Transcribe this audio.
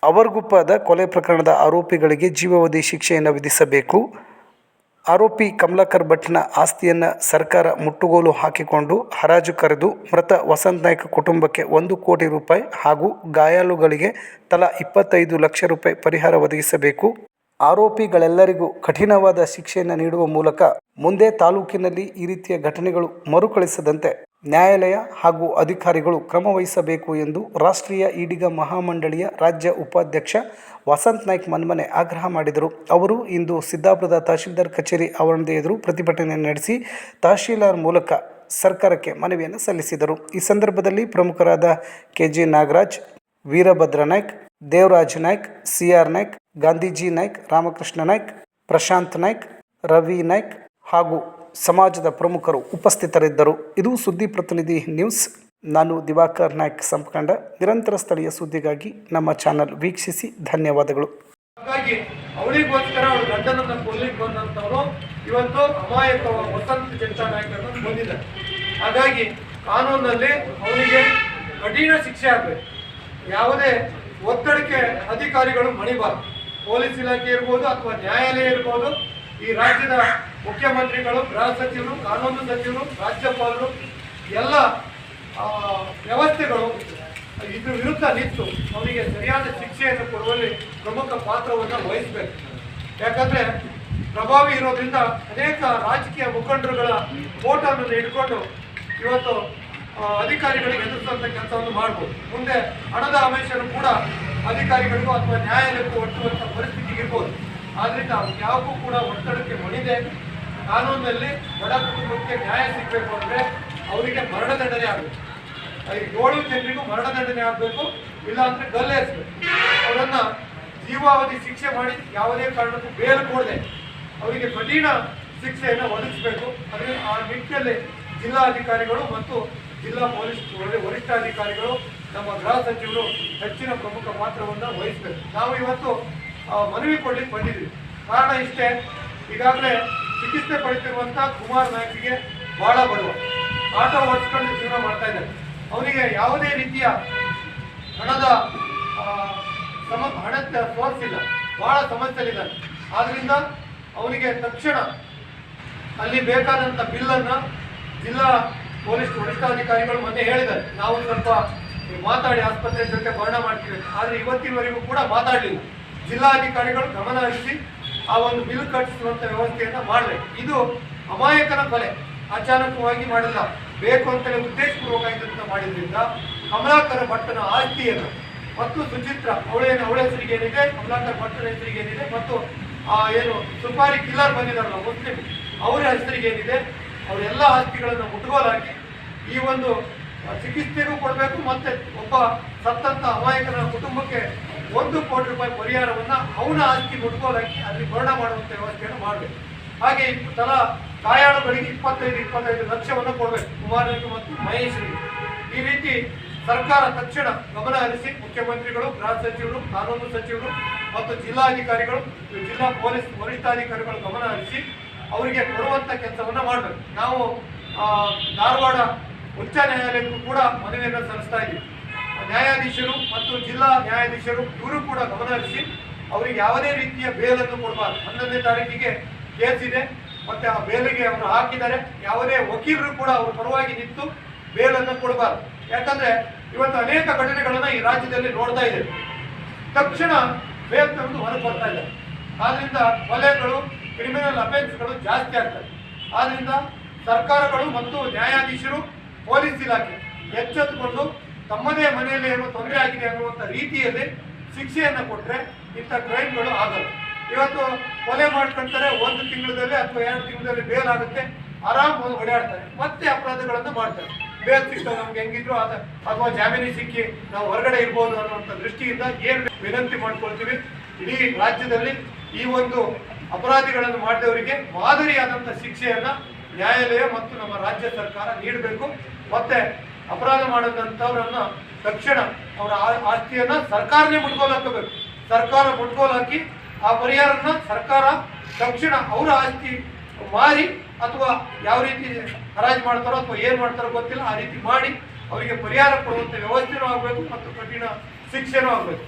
ಅವರ್ಗುಪ್ಪದ ಕೊಲೆ ಪ್ರಕರಣದ ಆರೋಪಿಗಳಿಗೆ ಜೀವಾವಧಿ ಶಿಕ್ಷೆಯನ್ನು ವಿಧಿಸಬೇಕು. ಆರೋಪಿ ಕಮಲಾಕರ್ ಭಟ್ನ ಆಸ್ತಿಯನ್ನು ಸರ್ಕಾರ ಮುಟ್ಟುಗೋಲು ಹಾಕಿಕೊಂಡು ಹರಾಜು ಕರೆದು ಮೃತ ವಸಂತ್ ನಾಯ್ಕ ಕುಟುಂಬಕ್ಕೆ 1 ಕೋಟಿ ರೂಪಾಯಿ ಹಾಗೂ ಗಾಯಾಳುಗಳಿಗೆ ತಲಾ 25 ಲಕ್ಷ ರೂಪಾಯಿ ಪರಿಹಾರ ಒದಗಿಸಬೇಕು. ಆರೋಪಿಗಳೆಲ್ಲರಿಗೂ ಕಠಿಣವಾದ ಶಿಕ್ಷೆಯನ್ನು ನೀಡುವ ಮೂಲಕ ಮುಂದೆ ತಾಲೂಕಿನಲ್ಲಿ ಈ ರೀತಿಯ ಘಟನೆಗಳು ಮರುಕಳಿಸದಂತೆ ನ್ಯಾಯಾಲಯ ಹಾಗೂ ಅಧಿಕಾರಿಗಳು ಕ್ರಮ ವಹಿಸಬೇಕು ಎಂದು ರಾಷ್ಟ್ರೀಯ ಈಡಿಗ ಮಹಾಮಂಡಳಿಯ ರಾಜ್ಯ ಉಪಾಧ್ಯಕ್ಷ ವಸಂತ್ ನಾಯ್ಕ ಮನ್ಮನೆ ಆಗ್ರಹ ಮಾಡಿದರು. ಅವರು ಇಂದು ಸಿದ್ದಾಪುರದ ತಹಶೀಲ್ದಾರ್ ಕಚೇರಿ ಆವರಣದ ಎದುರು ಪ್ರತಿಭಟನೆ ನಡೆಸಿ ತಹಶೀಲ್ದಾರ್ ಮೂಲಕ ಸರ್ಕಾರಕ್ಕೆ ಮನವಿಯನ್ನು ಸಲ್ಲಿಸಿದರು. ಈ ಸಂದರ್ಭದಲ್ಲಿ ಪ್ರಮುಖರಾದ ಕೆಜಿ ನಾಗರಾಜ್, ವೀರಭದ್ರ ನಾಯ್ಕ್, ದೇವರಾಜ್ ನಾಯ್ಕ್, ಸಿಆರ್ ನಾಯ್ಕ್, ಗಾಂಧೀಜಿ ನಾಯ್ಕ್, ರಾಮಕೃಷ್ಣ ನಾಯ್ಕ್, ಪ್ರಶಾಂತ್ ನಾಯ್ಕ್, ರವಿ ನಾಯ್ಕ್ ಹಾಗೂ ಸಮಾಜದ ಪ್ರಮುಖರು ಉಪಸ್ಥಿತರಿದ್ದರು. ಇದು ಸುದ್ದಿ ಪ್ರತಿನಿಧಿ ನ್ಯೂಸ್. ನಾನು ದಿವಾಕರ್ ನಾಯ್ಕ್ ಸಂಪಕಂಡ. ನಿರಂತರ ಸ್ಥಳೀಯ ಸುದ್ದಿಗಾಗಿ ನಮ್ಮ ಚಾನಲ್ ವೀಕ್ಷಿಸಿ. ಧನ್ಯವಾದಗಳು. ಹಾಗಾಗಿ ಅವಳಿಗೋಸ್ಕರ ಅವಳು ಗಂಡನನ್ನು ಕೊಲ್ಲಿಗೆ ಬಂದಂಥವರು ಇವತ್ತು ಅಮಾಯಕ ವಸಂತ ಜನತಾ ನಾಯಕರನ್ನು ಬಂದಿದ್ದಾರೆ. ಹಾಗಾಗಿ ಕಾನೂನಲ್ಲಿ ಅವನಿಗೆ ಕಠಿಣ ಶಿಕ್ಷೆ ಆಗಬೇಕು. ಯಾವುದೇ ಒತ್ತಡಕ್ಕೆ ಅಧಿಕಾರಿಗಳು ಮಣಿಬಾರದು. ಪೊಲೀಸ್ ಇಲಾಖೆ ಇರ್ಬೋದು ಅಥವಾ ನ್ಯಾಯಾಲಯ ಇರ್ಬೋದು, ಈ ರಾಜ್ಯದ ಮುಖ್ಯಮಂತ್ರಿಗಳು, ಗೃಹ ಸಚಿವರು, ಕಾನೂನು ಸಚಿವರು, ರಾಜ್ಯಪಾಲರು ಎಲ್ಲ ವ್ಯವಸ್ಥೆಗಳು ಇದ್ರ ವಿರುದ್ಧ ನಿಂತು ಅವನಿಗೆ ಸರಿಯಾದ ಶಿಕ್ಷೆಯನ್ನು ಕೊಡುವಲ್ಲಿ ಪ್ರಮುಖ ಪಾತ್ರವನ್ನು ವಹಿಸಬೇಕು. ಯಾಕಂದರೆ ಪ್ರಭಾವಿ ಇರೋದ್ರಿಂದ ಅನೇಕ ರಾಜಕೀಯ ಮುಖಂಡರುಗಳ ಫೋಟೋವನ್ನು ಇಟ್ಕೊಂಡು ಇವತ್ತು ಅಧಿಕಾರಿಗಳಿಗೆ ಎದುರಿಸುವಂಥ ಕೆಲಸವನ್ನು ಮಾಡ್ಬೋದು. ಮುಂದೆ ಹಣದ ಆಮಿಷನು ಕೂಡ ಅಧಿಕಾರಿಗಳಿಗೂ ಅಥವಾ ನ್ಯಾಯಾಲಯಕ್ಕೂ ಒಟ್ಟುವಂಥ ಪರಿಸ್ಥಿತಿ ಇರ್ಬೋದು. ಆದ್ದರಿಂದ ಯಾವುದೂ ಕೂಡ ಒತ್ತಡಕ್ಕೆ ಮಣಿದೆ ಕಾನೂನಿನಲ್ಲಿ ಬಡ ಕುಟುಂಬಕ್ಕೆ ನ್ಯಾಯ ಸಿಗಬೇಕು ಅಂದರೆ ಅವರಿಗೆ ಮರಣದಂಡನೆ ಆಗಬೇಕು. 7 ಜನರಿಗೂ ಮರಣದಂಡನೆ ಆಗಬೇಕು, ಇಲ್ಲಾಂದರೆ ಗಲ್ಲೇರಿಸಬೇಕು. ಅವರನ್ನು ಜೀವಾವಧಿ ಶಿಕ್ಷೆ ಮಾಡಿ ಯಾವುದೇ ಕಾರಣಕ್ಕೂ ಬೇಲ್ ಕೊಡದೆ ಅವರಿಗೆ ಕಠಿಣ ಶಿಕ್ಷೆಯನ್ನು ಒದಗಿಸಬೇಕು. ಅದೇ ಆ ನಿಟ್ಟಿನಲ್ಲಿ ಜಿಲ್ಲಾಧಿಕಾರಿಗಳು ಮತ್ತು ಜಿಲ್ಲಾ ಪೊಲೀಸ್ ವರಿಷ್ಠಾಧಿಕಾರಿಗಳು, ನಮ್ಮ ಗೃಹ ಸಚಿವರು ಹೆಚ್ಚಿನ ಪ್ರಮುಖ ಪಾತ್ರವನ್ನು ವಹಿಸಬೇಕು. ನಾವು ಇವತ್ತು ಮನವಿ ಕೊಡ್ಲಿಕ್ಕೆ ಬಂದಿದ್ದೀವಿ. ಕಾರಣ ಇಷ್ಟೇ, ಈಗಾಗಲೇ ಚಿಕಿತ್ಸೆ ಪಡೆಯುತ್ತಿರುವಂಥ ಕುಮಾರ್ ನಾಯ್ಕಿಗೆ ಭಾಳ ಬಡವ, ಆಟೋ ಓಡಿಸ್ಕೊಂಡು ಜೀವನ ಮಾಡ್ತಾ ಇದ್ದಾರೆ. ಅವನಿಗೆ ಯಾವುದೇ ರೀತಿಯ ಹಣದ ಸೋರ್ಸ್ ಇಲ್ಲ, ಭಾಳ ಸಮಸ್ಯೆಲಿದ್ದಾನೆ. ಆದ್ದರಿಂದ ಅವನಿಗೆ ತಕ್ಷಣ ಅಲ್ಲಿ ಬೇಕಾದಂಥ ಬಿಲ್ಲನ್ನು ಜಿಲ್ಲಾ ಪೊಲೀಸ್ ವರಿಷ್ಠಾಧಿಕಾರಿಗಳು ಮೊನ್ನೆ ಹೇಳಿದ್ದಾರೆ, ನಾವು ಸ್ವಲ್ಪ ಮಾತಾಡಿ ಆಸ್ಪತ್ರೆ ಜೊತೆ ವರ್ಣ ಮಾಡ್ತೀವಿ. ಆದರೆ ಇವತ್ತಿನವರೆಗೂ ಕೂಡ ಮಾತಾಡಲಿಲ್ಲ. ಜಿಲ್ಲಾಧಿಕಾರಿಗಳು ಗಮನ ಹರಿಸಿ ಆ ಒಂದು ಬಿಲ್ ಕಟ್ಟಿಸುವಂಥ ವ್ಯವಸ್ಥೆಯನ್ನು ಮಾಡಬೇಕು. ಇದು ಅಮಾಯಕನ ಕೊಲೆ, ಅಚಾನಕವಾಗಿ ಮಾಡಿಲ್ಲ, ಬೇಕು ಅಂತಲೇ ಉದ್ದೇಶಪೂರ್ವಕ ಇದನ್ನು ಮಾಡಿದ್ರಿಂದ ಕಮಲಾಕರ್ ಭಟ್ಟನ ಆಸ್ತಿಯನ್ನು ಮತ್ತು ಸುಚಿತ್ರ ಅವಳ ಹೆಸರಿಗೆ ಏನಿದೆ, ಕಮಲಾಕರ್ ಭಟ್ಟನ ಹೆಸರಿಗೆ ಏನಿದೆ, ಮತ್ತು ಏನು ಸುಪಾರಿ ಕಿಲ್ಲರ್ ಬಂದಿದ್ದಾರಲ್ಲ ಮುಸ್ಲಿಂ, ಅವರ ಹೆಸರಿಗೆ ಏನಿದೆ, ಅವರೆಲ್ಲ ಆಸ್ತಿಗಳನ್ನು ಮುಟ್ಟುಗೋಲು ಹಾಕಿ ಈ ಒಂದು ಚಿಕಿತ್ಸೆಗೂ ಕೊಡಬೇಕು. ಮತ್ತು ಒಬ್ಬ ಸತ್ತಂಥ ಅಮಾಯಕನ ಕುಟುಂಬಕ್ಕೆ 1 ಕೋಟಿ ರೂಪಾಯಿ ಪರಿಹಾರವನ್ನು ಅವನ ಆಸ್ತಿ ಮುಟ್ಗೋಲು ಹಾಕಿ ಅಲ್ಲಿ ಮರಣ ಮಾಡುವಂಥ ವ್ಯವಸ್ಥೆಯನ್ನು ಮಾಡಬೇಕು. ಹಾಗೆ ತಲಾ ಗಾಯಾಳುಗಳಿಗೆ 25 ಲಕ್ಷವನ್ನು ಕೊಡಬೇಕು, ಕುಮಾರನಿಗೆ ಮತ್ತು ಮಹೇಶ್ವರಿಗೆ. ಈ ರೀತಿ ಸರ್ಕಾರ ತಕ್ಷಣ ಗಮನ ಹರಿಸಿ ಮುಖ್ಯಮಂತ್ರಿಗಳು, ಗೃಹ ಸಚಿವರು, ಕಾನೂನು ಸಚಿವರು ಮತ್ತು ಜಿಲ್ಲಾಧಿಕಾರಿಗಳು, ಜಿಲ್ಲಾ ಪೊಲೀಸ್ ವರಿಷ್ಠಾಧಿಕಾರಿಗಳು ಗಮನ ಹರಿಸಿ ಅವರಿಗೆ ಕೊಡುವಂಥ ಕೆಲಸವನ್ನು ಮಾಡಬೇಕು. ನಾವು ಧಾರವಾಡ ಉಚ್ಚ ನ್ಯಾಯಾಲಯಕ್ಕೂ ಕೂಡ ಮನವಿಯನ್ನು ಸಲ್ಲಿಸ್ತಾ ಇದ್ದೀವಿ. ನ್ಯಾಯಾಧೀಶರು ಮತ್ತು ಜಿಲ್ಲಾ ನ್ಯಾಯಾಧೀಶರು ಇವರು ಕೂಡ ಗಮನ ಹರಿಸಿ ಅವರಿಗೆ ಯಾವುದೇ ರೀತಿಯ ಬೇಲನ್ನು ಕೊಡಬಾರ್ದು. 11ನೇ ತಾರೀಕಿಗೆ ಕೇಸ್ ಇದೆ ಮತ್ತು ಆ ಬೇಲಿಗೆ ಅವರು ಹಾಕಿದ್ದಾರೆ. ಯಾವುದೇ ವಕೀಲರು ಕೂಡ ಅವ್ರ ಪರವಾಗಿ ನಿಂತು ಬೇಲನ್ನು ಕೊಡಬಾರ್ದು. ಯಾಕಂದರೆ ಇವತ್ತು ಅನೇಕ ಘಟನೆಗಳನ್ನು ಈ ರಾಜ್ಯದಲ್ಲಿ ನೋಡ್ತಾ ಇದ್ದೇವೆ. ತಕ್ಷಣ ಬೇಲ್ ತೆಗೆದು ಹೊರಗೆ ಬರ್ತಾ ಇದ್ದಾರೆ. ಆದ್ದರಿಂದ ಕೊಲೆಗಳು, ಕ್ರಿಮಿನಲ್ ಅಫೆನ್ಸ್ಗಳು ಜಾಸ್ತಿ ಆಗ್ತವೆ. ಆದ್ದರಿಂದ ಸರ್ಕಾರಗಳು ಮತ್ತು ನ್ಯಾಯಾಧೀಶರು, ಪೊಲೀಸ್ ಇಲಾಖೆ ಎಚ್ಚೆತ್ತುಕೊಂಡು ತಮ್ಮದೇ ಮನೆಯಲ್ಲಿ ಏನೋ ತೊಂದರೆ ಆಗಿದೆ ಅನ್ನುವಂಥ ರೀತಿಯಲ್ಲಿ ಶಿಕ್ಷೆಯನ್ನು ಕೊಟ್ಟರೆ ಇಂಥ ಕ್ರೈಮ್ಗಳು ಆಗಲ್ಲ. ಇವತ್ತು ಕೊಲೆ ಮಾಡ್ಕೊಳ್ತಾರೆ, 1 ತಿಂಗಳಲ್ಲಿ ಅಥವಾ 2 ತಿಂಗಳಲ್ಲಿ ಬೇಲ್ ಆಗುತ್ತೆ, ಆರಾಮಾಗಿ ಓಡಾಡ್ತಾರೆ, ಮತ್ತೆ ಅಪರಾಧಗಳನ್ನು ಮಾಡ್ತಾರೆ. ಬೇಲ್ ಸಿಗ್ತದೆ ನಮ್ಗೆ ಹೆಂಗಿದ್ರು ಅಥವಾ ಜಾಮೀನು ಸಿಕ್ಕಿ ನಾವು ಹೊರಗಡೆ ಇರ್ಬೋದು ಅನ್ನುವಂಥ ದೃಷ್ಟಿಯಿಂದ ಏನು ವಿನಂತಿ ಮಾಡ್ಕೊಳ್ತೀವಿ, ಇಡೀ ರಾಜ್ಯದಲ್ಲಿ ಈ ಒಂದು ಅಪರಾಧಿಗಳನ್ನು ಮಾಡಿದವರಿಗೆ ಮಾದರಿಯಾದಂಥ ಶಿಕ್ಷೆಯನ್ನು ನ್ಯಾಯಾಲಯ ಮತ್ತು ನಮ್ಮ ರಾಜ್ಯ ಸರ್ಕಾರ ನೀಡಬೇಕು. ಮತ್ತೆ ಅಪರಾಧ ಮಾಡಿದಂಥವ್ರನ್ನ ತಕ್ಷಣ ಅವರ ಆಸ್ತಿಯನ್ನು ಸರ್ಕಾರನೇ ಮುಟ್ಗೋಲು ಹಾಕಬೇಕು. ಸರ್ಕಾರ ಮುಟ್ಗೋಲು ಹಾಕಿ ಆ ಪರಿಹಾರನ ಸರ್ಕಾರ ತಕ್ಷಣ ಅವರ ಆಸ್ತಿ ಮಾರಿ ಅಥವಾ ಯಾವ ರೀತಿ ಹರಾಜು ಮಾಡ್ತಾರೋ ಅಥವಾ ಏನು ಮಾಡ್ತಾರೋ ಗೊತ್ತಿಲ್ಲ, ಆ ರೀತಿ ಮಾಡಿ ಅವರಿಗೆ ಪರಿಹಾರ ಕೊಡುವಂಥ ವ್ಯವಸ್ಥೆನೂ ಆಗಬೇಕು ಮತ್ತು ಕಠಿಣ ಶಿಕ್ಷೆನೂ ಆಗಬೇಕು.